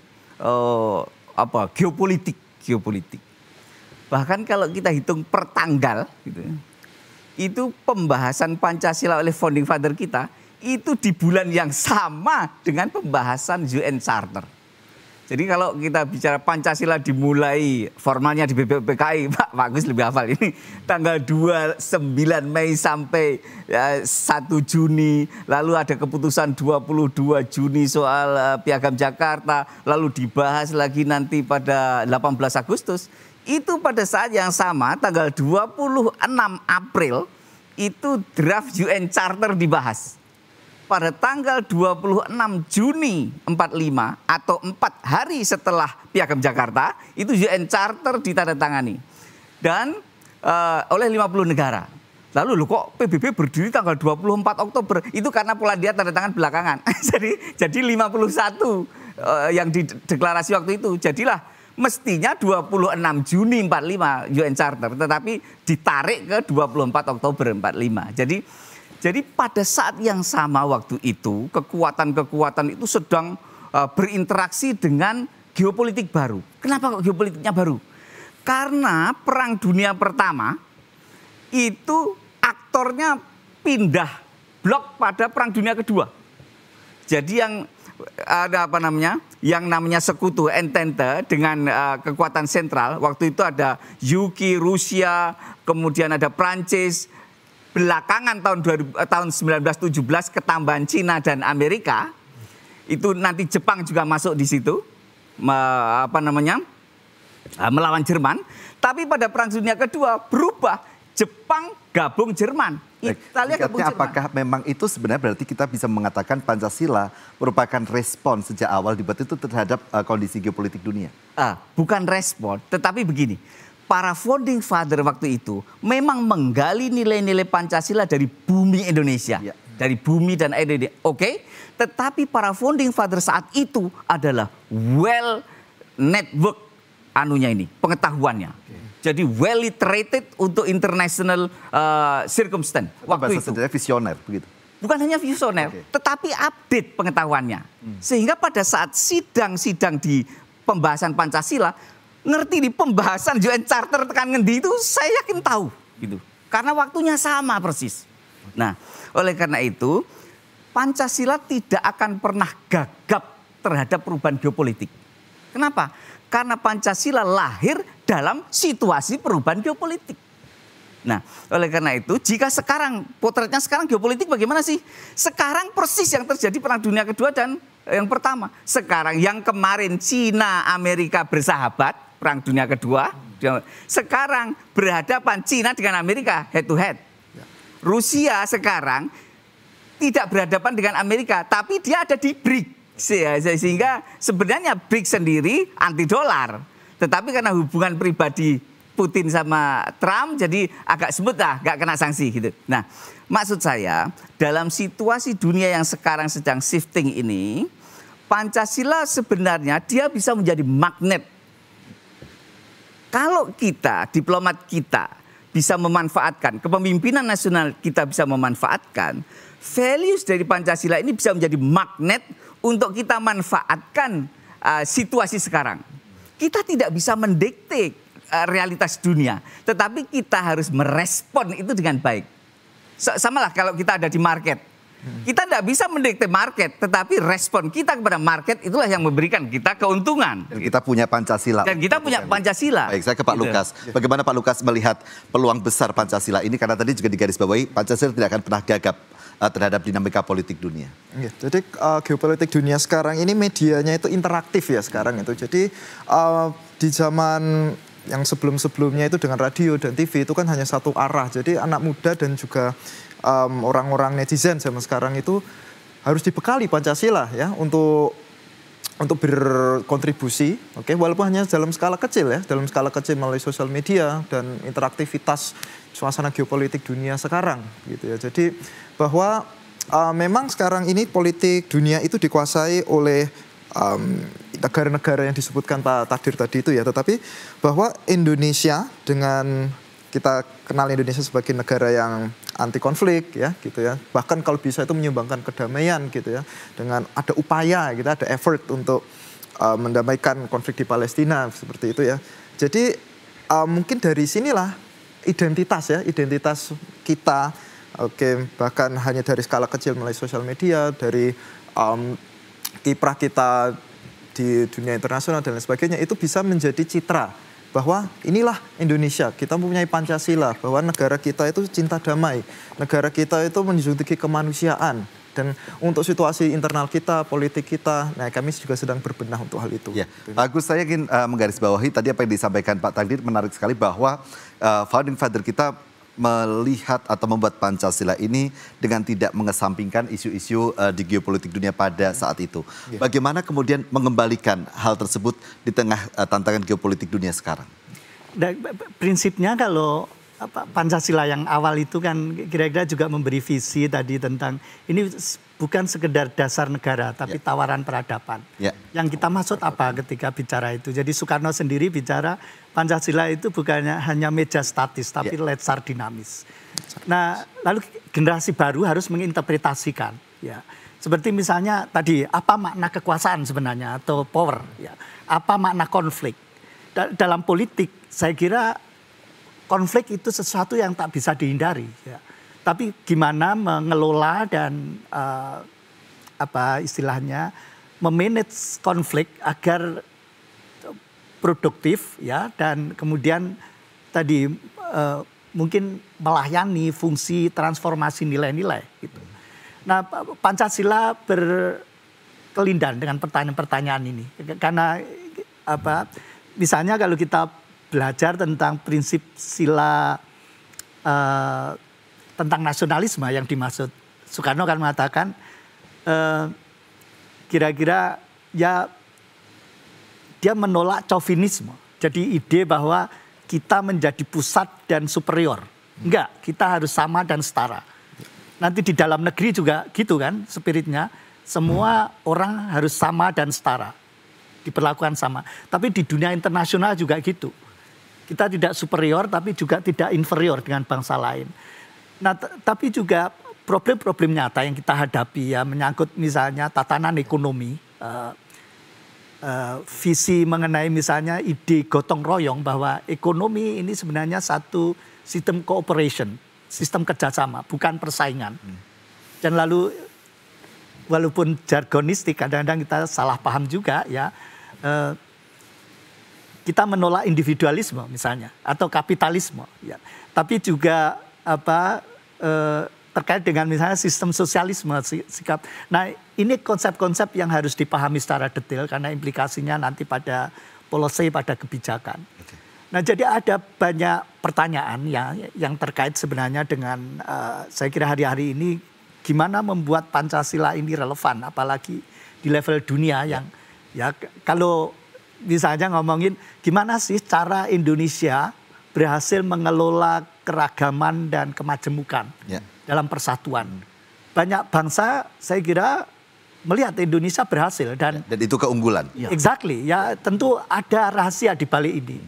Speaker 3: geopolitik. Bahkan kalau kita hitung per tanggal, gitu, itu pembahasan Pancasila oleh founding father kita itu di bulan yang sama dengan pembahasan UN Charter. Jadi kalau kita bicara Pancasila dimulai formalnya di BPUPKI, Pak Agus lebih hafal ini, tanggal 29 Mei sampai 1 Juni, lalu ada keputusan 22 Juni soal Piagam Jakarta, lalu dibahas lagi nanti pada 18 Agustus. Itu pada saat yang sama, tanggal 26 April, itu draft UN Charter dibahas. Pada tanggal 26 Juni 45 atau 4 hari setelah Piagam Jakarta, itu UN Charter ditandatangani. Dan oleh 50 negara. Lalu loh kok PBB berdiri tanggal 24 Oktober? Itu karena Polandia tanda tangan belakangan. jadi 51 yang dideklarasi waktu itu. Jadilah mestinya 26 Juni 45 UN Charter, tetapi ditarik ke 24 Oktober 45. Jadi pada saat yang sama waktu itu kekuatan-kekuatan itu sedang berinteraksi dengan geopolitik baru. Kenapa kok geopolitiknya baru? Karena Perang Dunia Pertama itu aktornya pindah blok pada Perang Dunia Kedua. Jadi yang ada yang namanya sekutu Entente dengan kekuatan sentral. Waktu itu ada UK, Rusia, kemudian ada Prancis. Belakangan tahun 1917 ketambahan Cina dan Amerika, itu nanti Jepang juga masuk di situ, melawan Jerman. Tapi pada Perang Dunia Kedua berubah, Jepang gabung Jerman, Italia gabung Jerman.
Speaker 1: Apakah memang itu sebenarnya berarti kita bisa mengatakan Pancasila merupakan respon sejak awal dibuat itu terhadap kondisi geopolitik dunia?
Speaker 3: Bukan respon, tetapi begini. Para founding father waktu itu memang menggali nilai-nilai Pancasila dari bumi Indonesia. Ya. Dari bumi dan air Indonesia. Oke. Tetapi para founding father saat itu adalah well network pengetahuannya. Jadi well literated untuk international circumstance. Waktu itu.
Speaker 1: Visioner begitu.
Speaker 3: Bukan hanya visioner, tetapi update pengetahuannya. Sehingga pada saat sidang-sidang di pembahasan Pancasila, ngerti di pembahasan UN Charter tekan ngendi itu saya yakin tahu gitu. Karena waktunya sama persis. Nah, oleh karena itu Pancasila tidak akan pernah gagap terhadap perubahan geopolitik. Kenapa? Karena Pancasila lahir dalam situasi perubahan geopolitik. Nah, oleh karena itu jika sekarang potretnya sekarang geopolitik bagaimana sih? Sekarang persis yang terjadi Perang Dunia Kedua dan yang pertama. Sekarang yang kemarin Cina Amerika bersahabat Perang Dunia Kedua, sekarang berhadapan Cina dengan Amerika head to head. Rusia sekarang tidak berhadapan dengan Amerika, tapi dia ada di BRICS. Sehingga sebenarnya BRICS sendiri anti dolar. Tetapi karena hubungan pribadi Putin sama Trump, jadi agak sebut gak kena sanksi gitu. Nah, maksud saya dalam situasi dunia yang sekarang sedang shifting ini, Pancasila sebenarnya dia bisa menjadi magnet. Kalau kita, diplomat kita bisa memanfaatkan, kepemimpinan nasional kita bisa memanfaatkan, values dari Pancasila ini bisa menjadi magnet untuk kita manfaatkan situasi sekarang. Kita tidak bisa mendikte realitas dunia, tetapi kita harus merespon itu dengan baik. Samalah kalau kita ada di market, Kita tidak bisa mendikte market, tetapi respon kita kepada market itulah yang memberikan kita keuntungan.
Speaker 1: Dan kita punya Pancasila.
Speaker 3: Dan kita punya Pancasila.
Speaker 1: Baik, saya ke Pak Lukas. Bagaimana Pak Lukas melihat peluang besar Pancasila ini? Karena tadi juga digarisbawahi Pancasila tidak akan pernah gagap terhadap dinamika politik dunia.
Speaker 4: Jadi geopolitik dunia sekarang ini medianya itu interaktif ya sekarang itu. Jadi di zaman yang sebelum-sebelumnya itu dengan radio dan TV itu kan hanya satu arah. Jadi anak muda dan juga orang-orang netizen zaman sekarang itu harus dibekali Pancasila ya untuk berkontribusi, oke, walaupun hanya dalam skala kecil ya, dalam skala kecil melalui sosial media dan interaktivitas suasana geopolitik dunia sekarang gitu ya. Jadi bahwa memang sekarang ini politik dunia itu dikuasai oleh negara-negara yang disebutkan Pak Tadir tadi itu ya, tetapi bahwa Indonesia dengan kita kenal Indonesia sebagai negara yang anti konflik ya gitu ya, bahkan kalau bisa itu menyumbangkan kedamaian gitu ya, dengan ada upaya gitu, ada effort untuk mendamaikan konflik di Palestina seperti itu ya. Jadi mungkin dari sinilah identitas kita, oke, bahkan hanya dari skala kecil melalui sosial media, dari kiprah kita di dunia internasional dan lain sebagainya, itu bisa menjadi citra bahwa inilah Indonesia, kita mempunyai Pancasila, bahwa negara kita itu cinta damai, negara kita itu menjunjung tinggi kemanusiaan, dan untuk situasi internal kita, politik kita, nah kami juga sedang berbenah untuk hal itu.
Speaker 1: Ya, Pak Agus, saya ingin menggarisbawahi tadi apa yang disampaikan Pak Tadir, menarik sekali bahwa founding father kita melihat atau membuat Pancasila ini dengan tidak mengesampingkan isu-isu di geopolitik dunia pada saat itu. Bagaimana kemudian mengembalikan hal tersebut di tengah tantangan geopolitik dunia sekarang?
Speaker 2: Prinsipnya kalau Pancasila yang awal itu kan kira-kira juga memberi visi tadi tentang ini bukan sekedar dasar negara tapi tawaran peradaban. Yang kita maksud apa ketika bicara itu? Jadi Soekarno sendiri bicara Pancasila itu bukannya hanya meja statis tapi letsar dinamis. Nah, lalu generasi baru harus menginterpretasikan ya. Seperti misalnya tadi apa makna kekuasaan sebenarnya atau power ya. Apa makna konflik? Dalam politik saya kira konflik itu sesuatu yang tak bisa dihindari ya. Tapi gimana mengelola dan apa istilahnya memanage konflik agar produktif ya, dan kemudian tadi mungkin melayani fungsi transformasi nilai-nilai gitu. Nah, Pancasila berkelindan dengan pertanyaan-pertanyaan ini karena apa? Misalnya kalau kita belajar tentang prinsip sila tentang nasionalisme yang dimaksud, Soekarno kan mengatakan kira-kira ya dia menolak chauvinisme. Jadi ide bahwa kita menjadi pusat dan superior. Enggak, kita harus sama dan setara. Nanti di dalam negeri juga gitu kan spiritnya. Semua orang harus sama dan setara. Diperlakukan sama. Tapi di dunia internasional juga gitu. Kita tidak superior tapi juga tidak inferior dengan bangsa lain. Nah, tapi juga problem-problem nyata yang kita hadapi ya menyangkut misalnya tatanan ekonomi, visi mengenai misalnya ide gotong royong bahwa ekonomi ini sebenarnya satu sistem cooperation, sistem kerjasama, bukan persaingan. Dan lalu walaupun jargonistik kadang-kadang kita salah paham juga ya, kita menolak individualisme misalnya atau kapitalisme ya. Tapi juga apa terkait dengan misalnya sistem sosialisme sikap. Nah, ini konsep-konsep yang harus dipahami secara detail karena implikasinya nanti pada policy, pada kebijakan. Nah, jadi ada banyak pertanyaan ya yang terkait sebenarnya dengan saya kira hari-hari ini gimana membuat Pancasila ini relevan apalagi di level dunia yang ya kalau misalnya ngomongin gimana sih cara Indonesia berhasil mengelola keragaman dan kemajemukan dalam persatuan. Banyak bangsa saya kira melihat Indonesia berhasil dan
Speaker 1: itu keunggulan.
Speaker 2: Exactly, ya tentu ada rahasia di balik ini.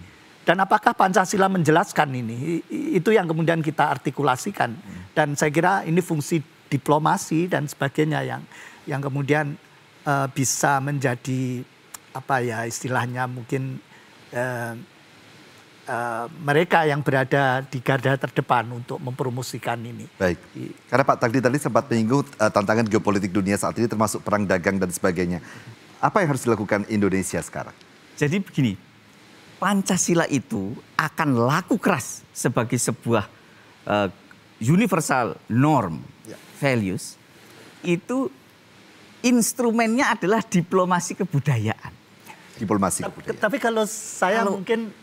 Speaker 2: Dan apakah Pancasila menjelaskan ini? Itu yang kemudian kita artikulasikan. Dan saya kira ini fungsi diplomasi dan sebagainya yang kemudian bisa menjadi apa ya istilahnya mungkin mereka yang berada di garda terdepan untuk mempromosikan ini.
Speaker 1: Baik, karena Pak Tagdi tadi sempat menyinggung tantangan geopolitik dunia saat ini termasuk perang dagang dan sebagainya. Apa yang harus dilakukan Indonesia sekarang?
Speaker 3: Jadi begini, Pancasila itu akan laku keras sebagai sebuah universal norm, values. Itu instrumennya adalah diplomasi kebudayaan.
Speaker 1: Diplomasi kebudayaan.
Speaker 2: Tapi kalau saya mungkin,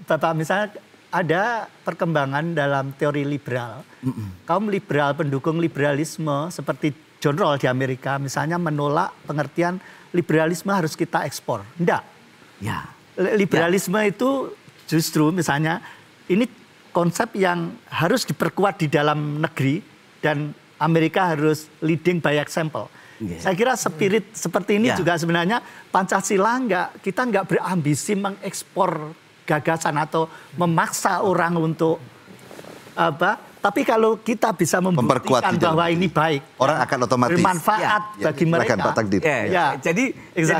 Speaker 2: Bapak misalnya ada perkembangan dalam teori liberal. Kaum liberal, pendukung liberalisme seperti John Rawls di Amerika misalnya menolak pengertian liberalisme harus kita ekspor. Enggak.
Speaker 3: Ya.
Speaker 2: Liberalisme itu justru misalnya ini konsep yang harus diperkuat di dalam negeri dan Amerika harus leading by example. Saya kira spirit seperti ini juga sebenarnya Pancasila kita nggak berambisi mengekspor gagasan atau memaksa orang untuk apa. Tapi kalau kita bisa membuktikan bahwa ini baik,
Speaker 1: orang akan otomatis
Speaker 2: bermanfaat bagi mereka.
Speaker 1: Pak Tagdi.
Speaker 3: Jadi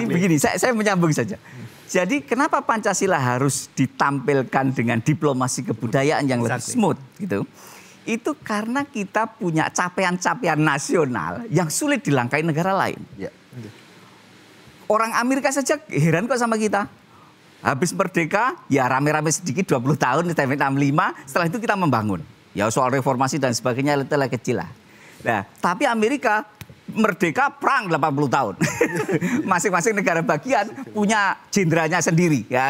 Speaker 3: begini, saya menyambung saja. Jadi kenapa Pancasila harus ditampilkan dengan diplomasi kebudayaan yang lebih smooth gitu? Itu karena kita punya capaian-capaian nasional yang sulit dilangkai negara lain. Orang Amerika saja heran kok sama kita. Habis merdeka, ya rame-rame sedikit 20 tahun, 65, setelah itu kita membangun. Ya soal reformasi dan sebagainya itu kecil lah. Nah, tapi Amerika merdeka perang 80 tahun. Masing-masing negara bagian punya jenderalnya sendiri. Ya,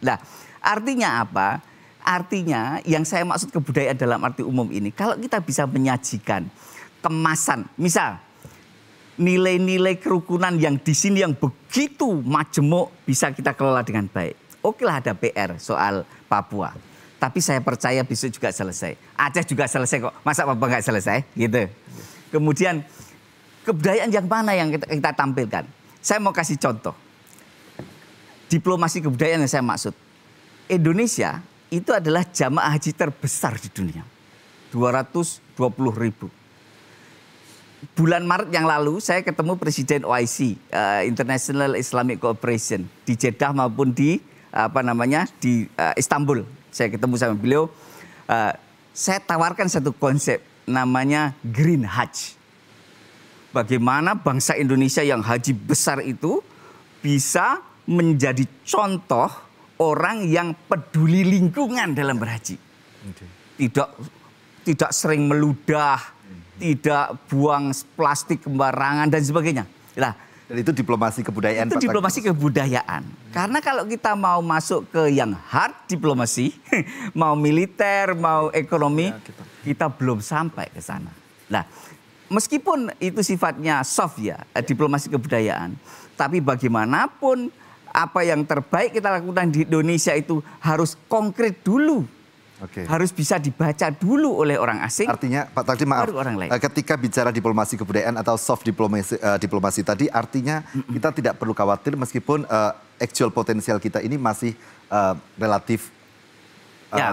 Speaker 3: nah, artinya apa? Artinya yang saya maksud kebudayaan dalam arti umum ini, kalau kita bisa menyajikan kemasan, misal nilai-nilai kerukunan yang di sini yang begitu majemuk bisa kita kelola dengan baik. Oke lah ada PR soal Papua. Tapi saya percaya besok juga selesai. Aceh juga selesai kok. Masa Papua nggak selesai? Gitu. Kemudian kebudayaan yang mana yang kita tampilkan? Saya mau kasih contoh. Diplomasi kebudayaan yang saya maksud. Indonesia itu adalah jamaah haji terbesar di dunia. 220.000. Bulan Maret yang lalu saya ketemu Presiden OIC, International Islamic Cooperation, di Jeddah maupun di di Istanbul. Saya ketemu sama beliau. Saya tawarkan satu konsep namanya Green Hajj. Bagaimana bangsa Indonesia yang haji besar itu bisa menjadi contoh orang yang peduli lingkungan dalam berhaji. Tidak sering meludah, tidak buang plastik sembarangan dan sebagainya. Nah,
Speaker 1: dan itu diplomasi kebudayaan.
Speaker 3: Itu diplomasi kebudayaan. Karena kalau kita mau masuk ke yang hard diplomasi, mau militer, mau ekonomi, kita belum sampai ke sana. Nah, meskipun itu sifatnya soft ya, diplomasi kebudayaan, tapi bagaimanapun apa yang terbaik kita lakukan di Indonesia itu harus konkret dulu. Harus bisa dibaca dulu oleh orang asing.
Speaker 1: Artinya Pak Tagdi maaf, ketika bicara diplomasi kebudayaan atau soft diplomasi tadi artinya kita tidak perlu khawatir meskipun actual potensial kita ini masih relatif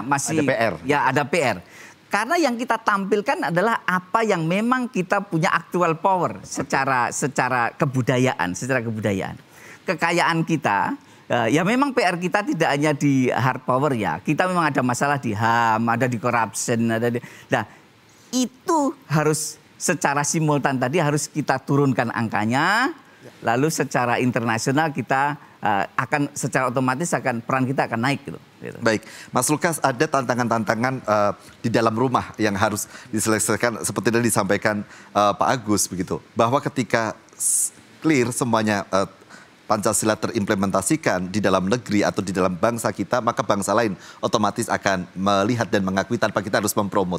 Speaker 3: masih
Speaker 1: ada PR.
Speaker 3: Ya ada PR. Karena yang kita tampilkan adalah apa yang memang kita punya actual power secara kebudayaan, Kekayaan kita. Ya memang PR kita tidak hanya di hard power ya. Kita memang ada masalah di HAM, ada di corruption, Nah, itu harus secara simultan tadi harus kita turunkan angkanya. Lalu secara internasional kita akan secara otomatis peran kita akan naik gitu.
Speaker 1: Baik, Mas Lukas, ada tantangan-tantangan di dalam rumah yang harus diselesaikan seperti yang disampaikan Pak Agus begitu. Bahwa ketika clear semuanya Pancasila terimplementasikan di dalam negeri atau di dalam bangsa kita, maka bangsa lain otomatis akan melihat dan mengakui tanpa kita harus mempromot.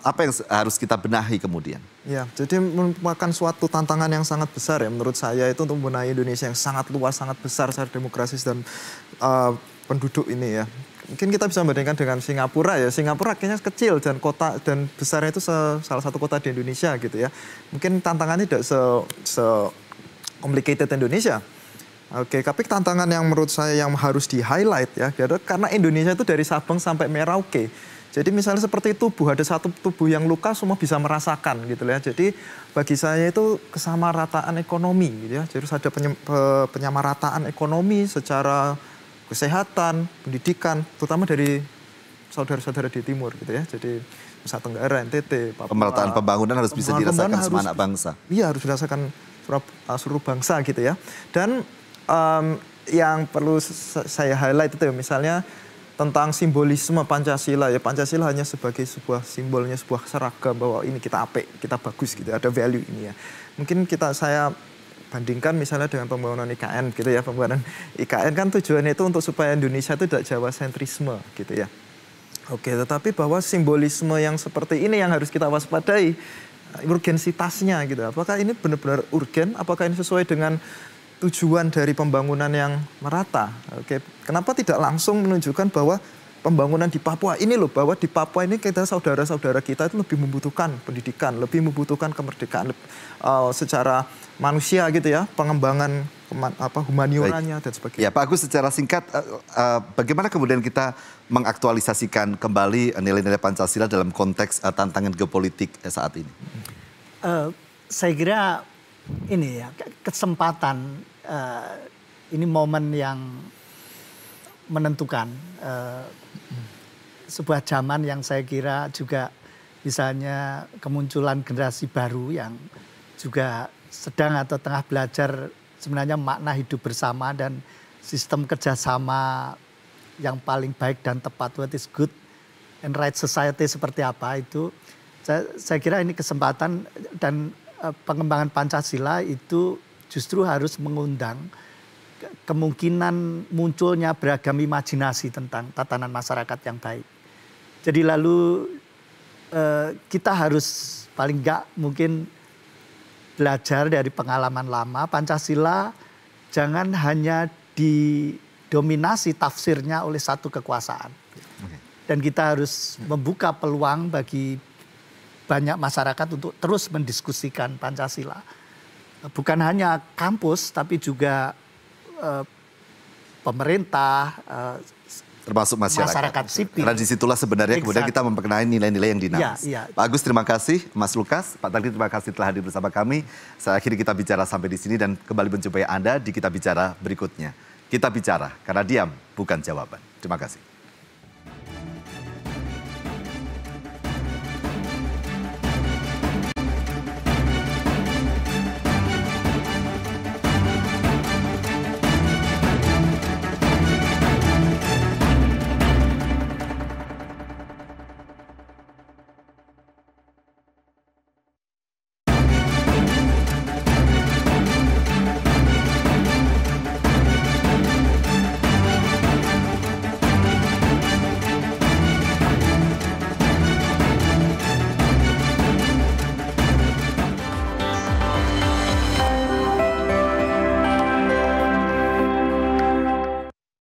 Speaker 1: Apa yang harus kita benahi kemudian?
Speaker 4: Ya, jadi merupakan suatu tantangan yang sangat besar ya menurut saya itu untuk membenahi Indonesia yang sangat luas, sangat besar secara demokrasis dan penduduk ini ya. Mungkin kita bisa membandingkan dengan Singapura ya. Singapura kayaknya kecil dan kota dan besarnya itu salah satu kota di Indonesia gitu ya. Mungkin tantangannya tidak se complicated Indonesia. Oke, tapi tantangan yang menurut saya yang harus di-highlight ya, karena Indonesia itu dari Sabang sampai Merauke. Jadi misalnya seperti tubuh, ada satu tubuh yang luka semua bisa merasakan gitu ya. Jadi bagi saya itu kesamarataan ekonomi gitu ya. Jadi harus ada penyamarataan ekonomi secara kesehatan, pendidikan, terutama dari saudara-saudara di timur gitu ya. Jadi Nusa Tenggara, NTT, Papua.
Speaker 1: Pemerataan pembangunan harus bisa dirasakan semua anak bangsa.
Speaker 4: Iya, harus dirasakan seluruh bangsa gitu ya. Dan yang perlu saya highlight itu ya, misalnya tentang simbolisme Pancasila ya. Pancasila hanya sebagai sebuah simbolnya, sebuah seragam bahwa ini kita apik, kita bagus gitu, ada value ini ya. Mungkin saya bandingkan misalnya dengan pembangunan IKN gitu ya. Pembangunan IKN kan tujuannya itu untuk supaya Indonesia itu tidak Jawa sentrisme gitu ya. Oke, tetapi bahwa simbolisme yang seperti ini yang harus kita waspadai urgensitasnya gitu. Apakah ini benar-benar urgen? Apakah ini sesuai dengan tujuan dari pembangunan yang merata? Oke, kenapa tidak langsung menunjukkan bahwa pembangunan di Papua ini loh, bahwa di Papua ini kita saudara-saudara kita itu lebih membutuhkan pendidikan, lebih membutuhkan kemerdekaan secara manusia gitu ya, pengembangan humanioranya dan sebagainya.
Speaker 1: Ya, Pak Agus, secara singkat, bagaimana kemudian kita mengaktualisasikan kembali nilai-nilai Pancasila dalam konteks tantangan geopolitik saat ini?
Speaker 2: Saya kira ini ya kesempatan, ini momen yang menentukan, sebuah zaman yang saya kira juga misalnya kemunculan generasi baru yang juga sedang atau tengah belajar sebenarnya makna hidup bersama dan sistem kerjasama yang paling baik dan tepat, what is good and right society seperti apa itu. Saya kira ini kesempatan, dan pengembangan Pancasila itu justru harus mengundang kemungkinan munculnya beragam imajinasi tentang tatanan masyarakat yang baik. Jadi lalu kita harus paling enggak mungkin belajar dari pengalaman lama. Pancasila jangan hanya didominasi tafsirnya oleh satu kekuasaan. Dan kita harus membuka peluang bagi banyak masyarakat untuk terus mendiskusikan Pancasila. Bukan hanya kampus, tapi juga pemerintah,
Speaker 1: termasuk masyarakat
Speaker 2: sipil.
Speaker 1: Karena disitulah sebenarnya kemudian kita memperkenalkan nilai-nilai yang dinamis.
Speaker 2: Ya.
Speaker 1: Pak Agus, terima kasih. Mas Lukas, Pak Tagli, terima kasih telah hadir bersama kami. Saya akhiri Kita Bicara sampai di sini dan kembali menjumpai Anda di Kita Bicara berikutnya. Kita bicara karena diam bukan jawaban. Terima kasih.